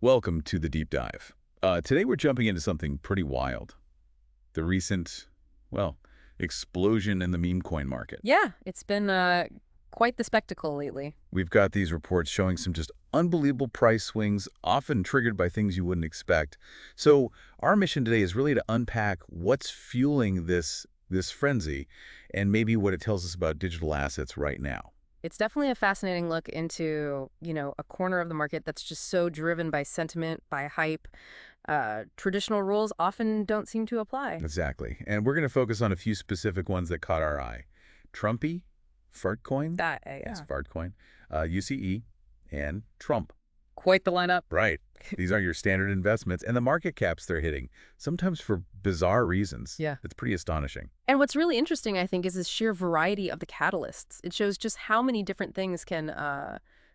Welcome to the deep dive. Today we're jumping into something pretty wild. The recent, well, explosion in the meme coin market. Yeah, it's been quite the spectacle lately. We've got these reports showing some just unbelievable price swings, often triggered by things you wouldn't expect. So our mission today is really to unpack what's fueling this frenzy and maybe what it tells us about digital assets right now. It's definitely a fascinating look into, a corner of the market that's just so driven by sentiment, by hype. Traditional rules often don't seem to apply. Exactly. And we're going to focus on a few specific ones that caught our eye. Trumpy, Fartcoin, Yeah. yes, Fartcoin, UCE, and Trump. Quite the lineup. Right. These aren't your standard investments, and the market caps they're hitting, sometimes for bizarre reasons. Yeah. It's pretty astonishing. And what's really interesting, I think, is the sheer variety of the catalysts. It shows just how many different things can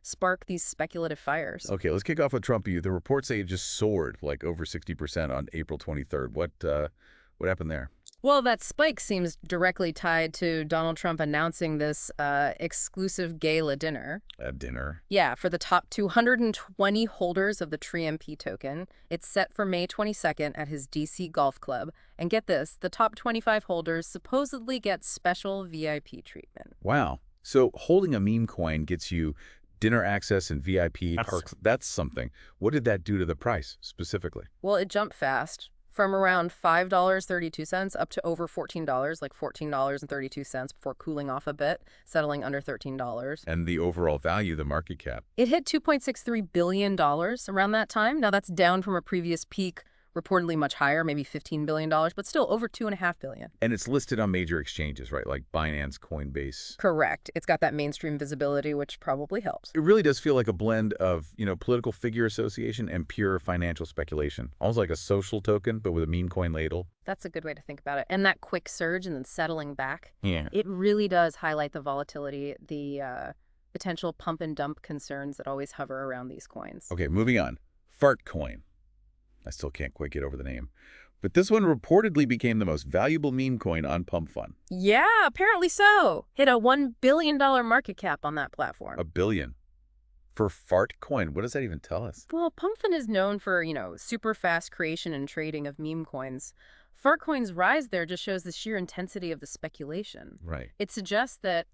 spark these speculative fires. Okay, let's kick off with Trumpy. The reports say it just soared like over 60% on April 23rd. What happened there? Well, that spike seems directly tied to Donald Trump announcing this exclusive gala dinner. A dinner. Yeah, for the top 220 holders of the TRIMP token. It's set for May 22nd at his DC golf club. And get this, the top 25 holders supposedly get special VIP treatment. Wow. So holding a meme coin gets you dinner access and VIP perks. That's something. What did that do to the price specifically? Well, it jumped fast. From around $5.32 up to over $14, like $14.32 before cooling off a bit, settling under $13. And the overall value, the market cap. It hit $2.63 billion around that time. Now that's down from a previous peak, reportedly much higher, maybe $15 billion, but still over $2.5 billion. And it's listed on major exchanges, right? Like Binance, Coinbase. Correct. It's got that mainstream visibility, which probably helps. It really does feel like a blend of, political figure association and pure financial speculation. Almost like a social token, but with a meme coin ladle. That's a good way to think about it. And that quick surge and then settling back. Yeah. It really does highlight the volatility, the potential pump and dump concerns that always hover around these coins. Okay, moving on. Fartcoin. I still can't quite get over the name. But this one reportedly became the most valuable meme coin on Pump Fun. Yeah, apparently so. Hit a $1 billion market cap on that platform. $1 billion. For Fartcoin, what does that even tell us? Well, PumpFun is known for, super fast creation and trading of meme coins. Fartcoin's rise there just shows the sheer intensity of the speculation. Right. It suggests that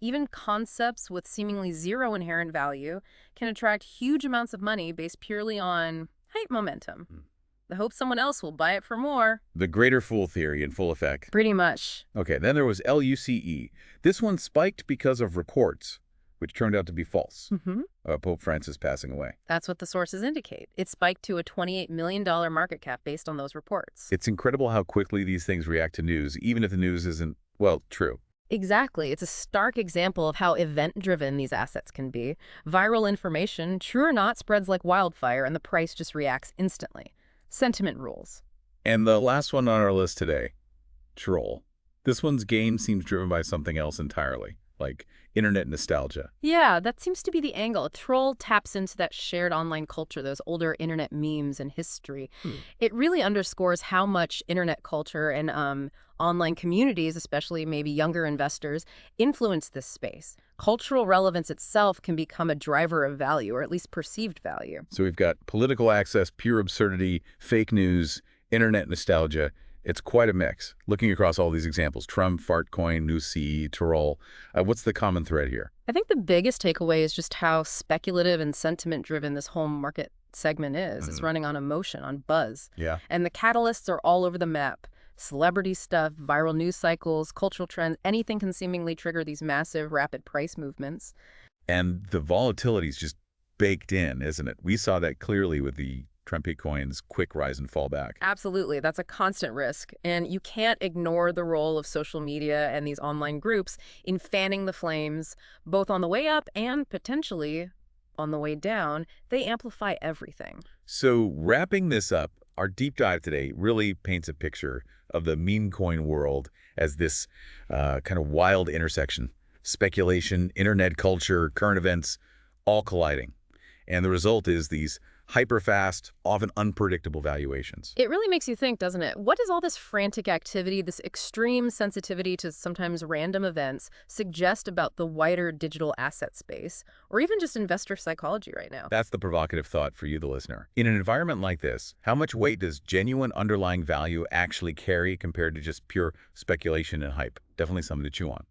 even concepts with seemingly zero inherent value can attract huge amounts of money based purely on hype momentum. The hope someone else will buy it for more. The greater fool theory in full effect. Pretty much. Okay, then there was LUCE. This one spiked because of reports, which turned out to be false. Pope Francis passing away. That's what the sources indicate. It spiked to a $28 million market cap based on those reports. It's incredible how quickly these things react to news, even if the news isn't, well, true. Exactly. It's a stark example of how event-driven these assets can be. Viral information, true or not, spreads like wildfire, and the price just reacts instantly. Sentiment rules. And the last one on our list today, Troll. This one's gain seems driven by something else entirely, like internet nostalgia. Yeah, that seems to be the angle. A troll taps into that shared online culture, those older internet memes and history. It really underscores how much internet culture and online communities, especially maybe younger investors, influence this space. Cultural relevance itself can become a driver of value, or at least perceived value. So we've got political access, pure absurdity, fake news, internet nostalgia. It's quite a mix. Looking across all these examples, Trump, Fartcoin, LUCE, Troll, what's the common thread here? I think the biggest takeaway is just how speculative and sentiment-driven this whole market segment is. It's running on emotion, on buzz. Yeah. And the catalysts are all over the map. Celebrity stuff, viral news cycles, cultural trends, anything can seemingly trigger these massive, rapid price movements. And the volatility is just baked in, isn't it? We saw that clearly with the Trump coin's quick rise and fall back. Absolutely. That's a constant risk. And you can't ignore the role of social media and these online groups in fanning the flames, both on the way up and potentially on the way down. They amplify everything. So wrapping this up, our deep dive today really paints a picture of the meme coin world as this kind of wild intersection. Speculation, internet culture, current events, all colliding. And the result is these hyper-fast, often unpredictable valuations. It really makes you think, doesn't it? What does all this frantic activity, this extreme sensitivity to sometimes random events, suggest about the wider digital asset space, or even just investor psychology right now? That's the provocative thought for you, the listener. In an environment like this, how much weight does genuine underlying value actually carry compared to just pure speculation and hype? Definitely something to chew on.